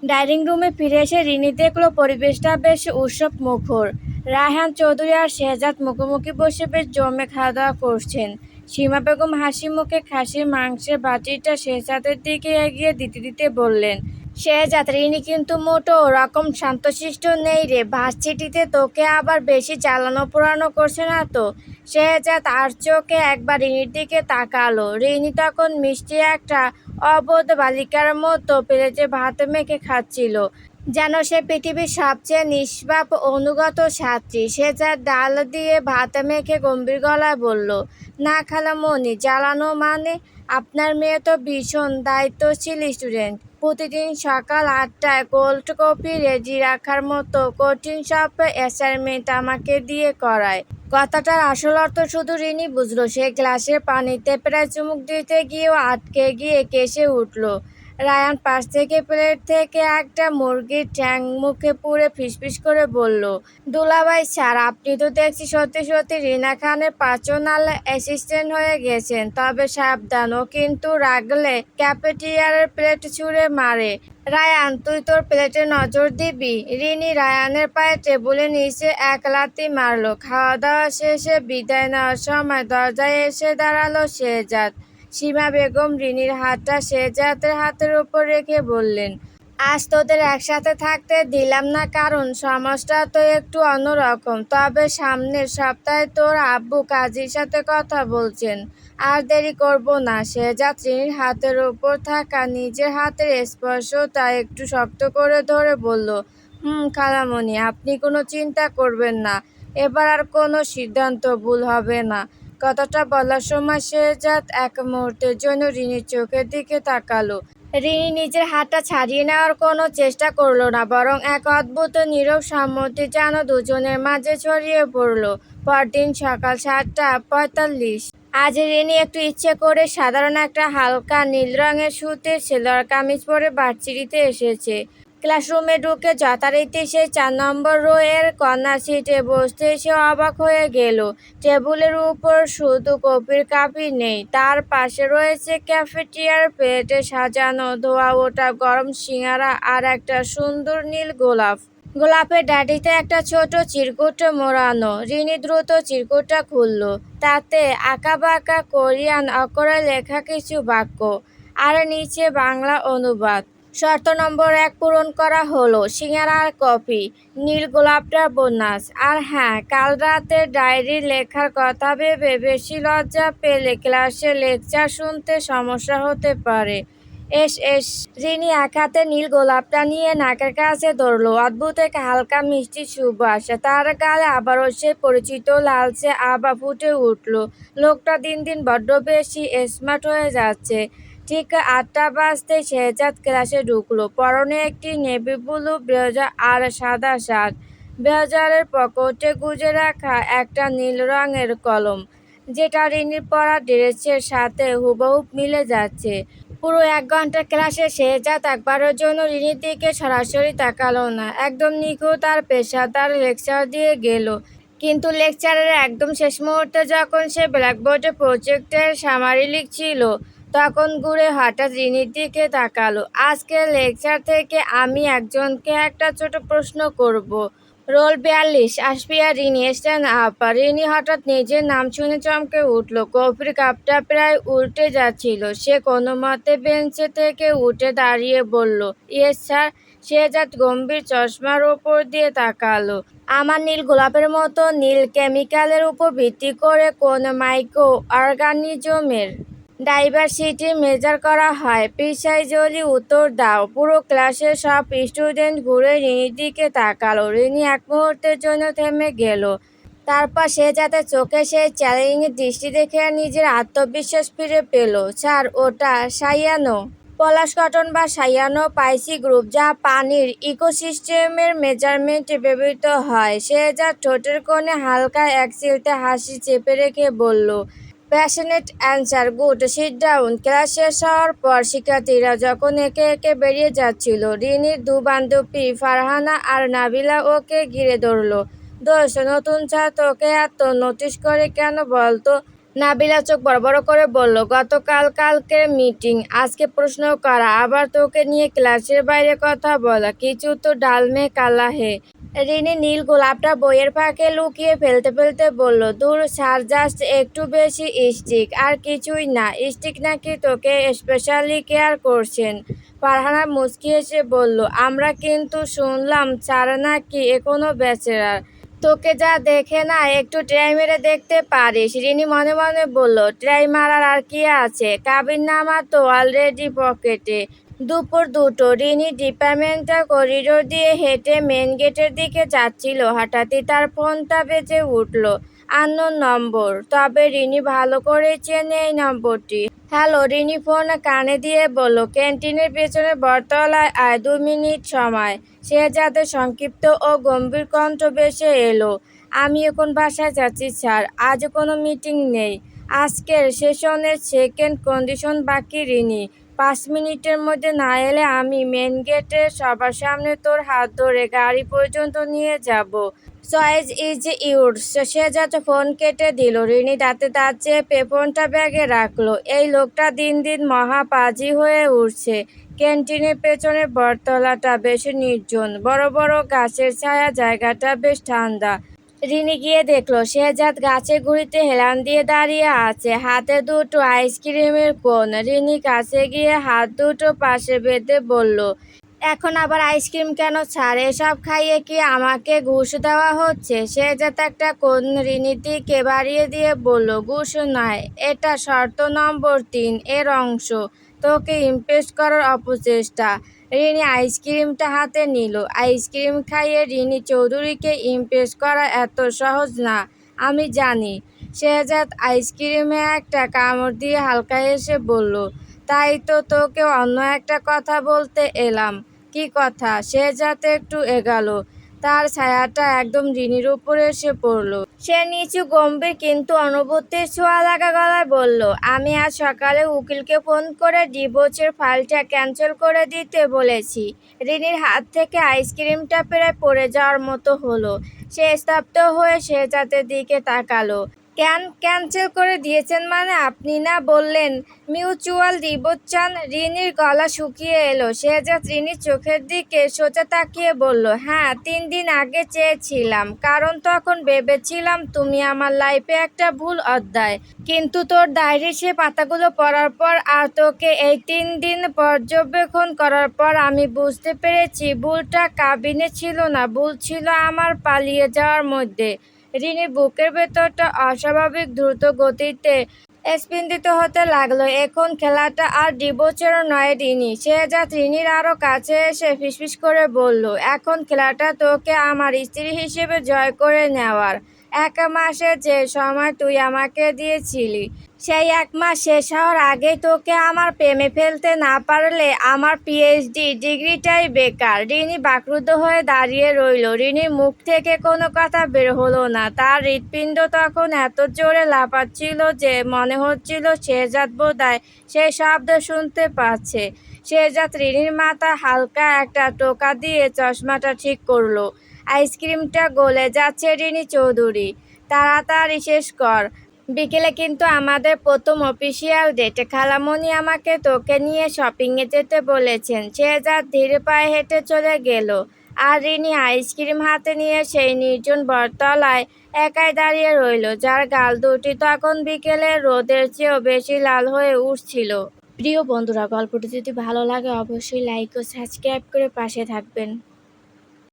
Dining রুমে ফিরে এসে রিনি দেখলো পরিবেশটা বেশ উৎসব মুখর। রায়হান চৌধুরী আর শেহজাদ মুখোমুখি বসে বেশ জমে খাওয়া দাওয়া করছেন। সীমা বেগম হাসি মুখে খাসির মাংসের বাটিটা শেহজাদের দিকে এগিয়ে দিতে দিতে বললেন, শেহজাদ, রিনি কিন্তু মোটো ওরকম শান্তশিষ্ট নেই রে, ভার্সিটিতে তোকে আবার বেশি জ্বালানো পোড়ানো করছে না তো? শেহজাদ আর চোখে একবার রিনির দিকে তাকালো। রিনি তখন মিষ্টি একটা অবোধ বালিকার মতো প্লেটে ভাত মেখে খাচ্ছিল, যেন সে পৃথিবীর সবচেয়ে নিষ্পাপ অনুগত ছাত্রী। সে যার ডাল দিয়ে ভাত মেখে গম্ভীর গলায় বলল, না খালামণি, জ্বালানো মানে? আপনার মেয়ে তো ভীষণ দায়িত্বশীল স্টুডেন্ট। প্রতিদিন সকাল 8টায় কোল্ড কফি রেডি রাখার মতো কঠিন সব অ্যাসাইনমেন্ট আমাকে দিয়ে করায়। কথাটার আসল অর্থ শুধু রিনি বুঝলো। সে গ্লাসের পানিতে প্রায় চুমুক দিতে গিয়েও আটকে গিয়ে কেসে উঠল। রায়ান পাশ থেকে প্লেট থেকে একটা মুরগির ঠ্যাং মুখে পুরে ফিসফিস করে বলল, দুলাভাই স্যার, আপনি তো দেখছি সত্যি সত্যি রিনা খানের পার্সোনাল অ্যাসিস্ট্যান্ট হয়ে গেছেন। তবে সাবধান, ও কিন্তু রাগলে ক্যাফেটেরিয়ার প্লেট ছুঁড়ে মারে। রায়ান, তুই তোর প্লেটে নজর দিবি। রিনি রায়ানের পায়ে টেবিলের নিচে এক লাথি মারল। খাওয়া দাওয়া শেষে বিদায় নেওয়ার সময় দরজায় এসে দাঁড়ালো শেহজাদ। সীমা বেগম রিনির হাতটা শেহজাদের হাতের উপর রেখে বললেন, আজ তোদের একসাথে থাকতে দিলাম না কারণ সমাজটা তো একটু অন্যরকম। তবে সামনের সপ্তাহে তোর আব্বু কাজীর সাথে কথা বলছেন। আর দেরি করব না। শেহজাদ রিনির হাতের উপর থাকা নিজের হাতের স্পর্শটা একটু শক্ত করে ধরে বলল, খালামণি, আপনি কোনো চিন্তা করবেন না। এবার আর কোনো সিদ্ধান্ত ভুল হবে না। কথাটা বলার সময় শেহজাদ এক মুহূর্তের জন্য রিনির চোখের দিকে তাকালো। রিনি নিজের হাতটা ছাড়িয়ে নেওয়ার কোনো চেষ্টা করলো না, বরং এক অদ্ভুত নীরব সম্মতি যেন দুজনের মাঝে ছড়িয়ে পড়ল। পরদিন সকাল 7:45। আজ রিনি একটু ইচ্ছে করে সাধারণ একটা হালকা নীল রঙের সুতির সেলোয়ার কামিজ পরে ভার্সিটিতে এসেছে। ক্লাসরুমে ঢুকে যথারীতি সেই 4 নম্বর রো এর কর্নার সিটে বসতে সে অবাক হয়ে গেল। টেবিলের উপর শুধু কফির কাপই নেই, তার পাশে রয়েছে ক্যাফেটেরিয়ার প্লেটে সাজানো ধোয়া ওঠা গরম সিঙাড়া আর একটা সুন্দর নীল গোলাপ। গোলাপের ডাঁটিতে একটা ছোট চিরকুট মোড়ানো। রিনি দ্রুত চিরকুটটা খুলল। তাতে আঁকাবাঁকা কোরিয়ান অক্ষরে লেখা কিছু বাক্য, আর নিচে বাংলা অনুবাদ। শর্ত নম্বর 1 পূরণ করা হলো, সিঙ্গারা আর কফি, নীল গোলাপটার বোনাস। আর হ্যাঁ, কাল রাতে ডায়েরি লেখার কথা ভেবে বেশি লজ্জা পেলে ক্লাসে লেকচার শুনতে সমস্যা হতে পারে। S S. রিনি এক হাতে নীল গোলাপটা নিয়ে নাকের কাছে ধরল। অদ্ভুত এক হালকা মিষ্টি সুবাস। তার গালে আবারও সেই পরিচিত লালচে আভা ফুটে উঠল। লোকটা দিন দিন বড্ড বেশি স্মার্ট হয়ে যাচ্ছে। ঠিক 8টা বাজতে শেহজাদ ক্লাসে ঢুকলো। পরনে একটি নেভি ব্লু ব্লেজার আর সাদা শার্ট। ব্লেজারের পকেটে গুজে রাখা একটা নীল রঙের কলম, যেটা রিনির পরা ড্রেসের সাথে হুবহু মিলে যাচ্ছে। পুরো 1 ঘন্টা ক্লাসে শেহজাদ একবারের জন্য রিনির দিকে সরাসরি তাকালো না। একদম নিখুঁত আর পেশাদার লেকচার দিয়ে গেল। কিন্তু লেকচারের একদম শেষ মুহূর্তে যখন সে ব্ল্যাকবোর্ডে প্রজেক্টের সামারি লিখছিল, তখন ঘুরে হঠাৎ রিনির দিকে তাকালো। আজকের লেকচার থেকে আমি একজনকে একটা ছোট প্রশ্ন করব। Role 42, Asfia Rini, stand up. Rini হঠাৎ নিজের নাম শুনে চমকে উঠল। কফির কাপটা প্রায় উল্টে যাচ্ছিল। সে কোনো মতে বেঞ্চে থেকে উঠে দাঁড়িয়ে বলল, ইয়েস স্যার। শেহজাদ গম্ভীর চশমার ওপর দিয়ে তাকালো। আমার নীল গোলাপের মতো নীল কেমিক্যালের উপর ভিত্তি করে কোন মাইক্রো অর্গানিজমের ডাইভার্সিটি মেজার করা হয়? প্রিসাইজলি উত্তর দাও। পুরো ক্লাসের সব স্টুডেন্ট ঘুরে রিনির দিকে তাকালো। রিনি এক মুহূর্তের জন্য থেমে গেল। তারপর শেহজাদের চোখে সেই চ্যালেঞ্জিং দৃষ্টি দেখে নিজের আত্মবিশ্বাস ফিরে পেল। স্যার, ওটা সায়ানো পলাশ কটন বা সায়ানো পাইসি গ্রুপ, যা পানির ইকোসিস্টেমের মেজারমেন্টে ব্যবহৃত হয়। শেহজাদ ঠোঁটের কোণে হালকা এক চিলতে হাসি চেপে রেখে বলল, passionate answer, good, sit down. Class শেষ হওয়ার পর শিক্ষার্থীরা যখন একে একে বেরিয়ে যাচ্ছিল, রিনির 2 বান্ধবী ফারহানা আর নাবিলা ওকে ঘিরে ধরল। দোস্ত, নতুন ছাত্র ওকে এত নোটিস করে কেন বলতো? নাবিলা চোখ বড় বড় করে বলল, কালকের মিটিং, আজকে প্রশ্ন করা, আবার তোকে নিয়ে ক্লাসের বাইরে কথা বলা, কিছু তো ডালমে কালা হে। রিনি নীল গোলাপটা বইয়ের ফাঁকে লুকিয়ে ফেলতে ফেলতে বলল, দূর স্যার, জাস্ট একটু বেশি স্টিক, আর কিছুই না। স্টিক নাকি? তোকে স্পেশালি কেয়ার করছেন? ফারহানা মুচকি হেসে বলল, আমরা কিন্তু শুনলাম স্যার নাকি এখনো ব্যাচেলার। তোকে যা দেখে না, একটু ট্রাই মেরে দেখতে পারিস। রিনি মনে মনে বলল, ট্রাই মারার আর কি আছে, কাবিননামা তো অলরেডি পকেটে। দুপুর 2টো। রিনি ডিপার্টমেন্টাল করিডোর দিয়ে হেঁটে মেন গেটের দিকে যাচ্ছিল। হঠাৎই তার ফোনটা বেজে উঠল। আননোন নম্বর। তবে রিনি ভালো করে চেনে এই নম্বরটি। হ্যালো। রিনি ফোন কানে দিয়ে বলল, ক্যান্টিনের পেছনে বটতলায় আয়, 2 মিনিট সময়। শেহজাদের সংক্ষিপ্ত ও গম্ভীর কণ্ঠ ভেসে এলো। আমি এখন বাসায় যাচ্ছি স্যার, আজ কোনো মিটিং নেই। আজকের সেশনের সেকেন্ড কন্ডিশন বাকি রিনি। 5 মিনিটের মধ্যে না এলে আমি মেন গেটের সবার সামনে তোর হাত ধরে গাড়ি পর্যন্ত নিয়ে যাব। Choice is yours. Shehzad phone কেটে দিল। রিনি দাঁতে দাঁত চেপে ফোনটা ব্যাগে রাখলো। এই লোকটা দিন দিন মহাপাজি হয়ে উঠছে। ক্যান্টিনের পেছনে বটতলাটা বেশ নির্জন, বড় বড় গাছের ছায়া, জায়গাটা বেশ ঠান্ডা। রিনি গিয়ে দেখলো শেহজাদ গাছের গুঁড়িতে হেলান দিয়ে দাঁড়িয়ে আছে, হাতে 2টো আইসক্রিমের কোন। রিনি কাছে গিয়ে হাত দুটো পাশে বেঁধে বলল, এখন আবার আইসক্রিম কেন স্যার? এসব খাইয়ে কি আমাকে ঘুষ দেওয়া হচ্ছে? শেহজাদ একটা কোন রিনির দিকে বাড়িয়ে দিয়ে বলল, ঘুষ নয়, এটা শর্ত নম্বর 3 এর অংশ, তোকে ইমপ্রেস করার অপচেষ্টা। রিনি আইসক্রিমটা হাতে নিল। আইসক্রিম খাইয়ে রিনি চৌধুরীকে ইমপ্রেস করা এত সহজ না, আমি জানি। শেহজাদ আইসক্রিমে একটা কামড় দিয়ে হালকা হেসে বলল, তাই তো তোকে অন্য একটা কথা বলতে এলাম। কি কথা? শেহজাদ একটু এগালো। তার ছায়াটা একদম রিনির উপরে এসে পড়ল। সে নিচু গম্ভীর কিন্তু অনুভূতির ছোঁয়া লাগা গলায় বলল, আমি আজ সকালে উকিলকে ফোন করে ডিভোর্সের ফাইলটা ক্যান্সেল করে দিতে বলেছি। রিনির হাত থেকে আইসক্রিমটা প্রায় পড়ে যাওয়ার মতো হলো। সে স্তব্ধ হয়ে শেহজাদের দিকে তাকালো। ক্যান্সেল করে দিয়েছেন মানে? আপনি না বললেন মিউচুয়াল ডিভোর্স চান? রিনির গলা শুকিয়ে এলো। শেহজাদ রিনির চোখের দিকে সোজা তাকিয়ে বলল, হ্যাঁ, 3 দিন আগে চেয়েছিলাম, কারণ তখন ভেবেছিলাম তুমি আমার লাইফে একটা ভুল অধ্যায়। কিন্তু তোর ডায়েরির সে পাতাগুলো পড়ার পর আর তোকে এই 3 দিন পর্যবেক্ষণ করার পর আমি বুঝতে পেরেছি ভুলটা কাবিনে ছিল না, ভুল ছিল আমার পালিয়ে যাওয়ার মধ্যে। রিনির বুকের ভেতরটা অস্বাভাবিক দ্রুত গতিতে স্পন্দিত হতে লাগলো। এখন খেলাটা আর ডিভোর্সেরও নয় রিনি। শেহজাদ রিনির আরো কাছে এসে ফিসফিস করে বলল, এখন খেলাটা তোকে আমার স্ত্রী হিসেবে জয় করে নেওয়ার। 1 মাসে যে সময় তুই আমাকে দিয়েছিলি, সেই 1 মাস শেষ হওয়ার আগেই তোকে আমার প্রেমে ফেলতে না পারলে আমার পিএইচডি ডিগ্রিটাই বেকার। রিনি বাকরুদ্ধ হয়ে দাঁড়িয়ে রইল। রিনির মুখ থেকে কোনো কথা বের হলো না। তার হৃৎপিণ্ড তখন এত জোরে লাফাচ্ছিল যে মনে হচ্ছিল শেহজাদ বোধহয় সেই শব্দ শুনতে পাচ্ছে। শেহজাদ রিনির মাথায় হালকা একটা টোকা দিয়ে চশমাটা ঠিক করলো। আইসক্রিমটা গলে যাচ্ছে রিনি চৌধুরী, তাড়াতাড়ি শেষ কর। বিকেলে কিন্তু আমাদের প্রথম অফিসিয়াল ডেট। খালামণি আমাকে তোকে নিয়ে শপিংয়ে যেতে বলেছেন। শেহজাদ ধীরে পায়ে হেঁটে চলে গেল। আর রিনি আইসক্রিম হাতে নিয়ে সেই নির্জন বটতলায় একাই দাঁড়িয়ে রইল, যার গাল দুটি তখন বিকেলের রোদের চেয়েও বেশি লাল হয়ে উঠছিল। প্রিয় বন্ধুরা, গল্পটি যদি ভালো লাগে অবশ্যই লাইক ও সাবস্ক্রাইব করে পাশে থাকবেন।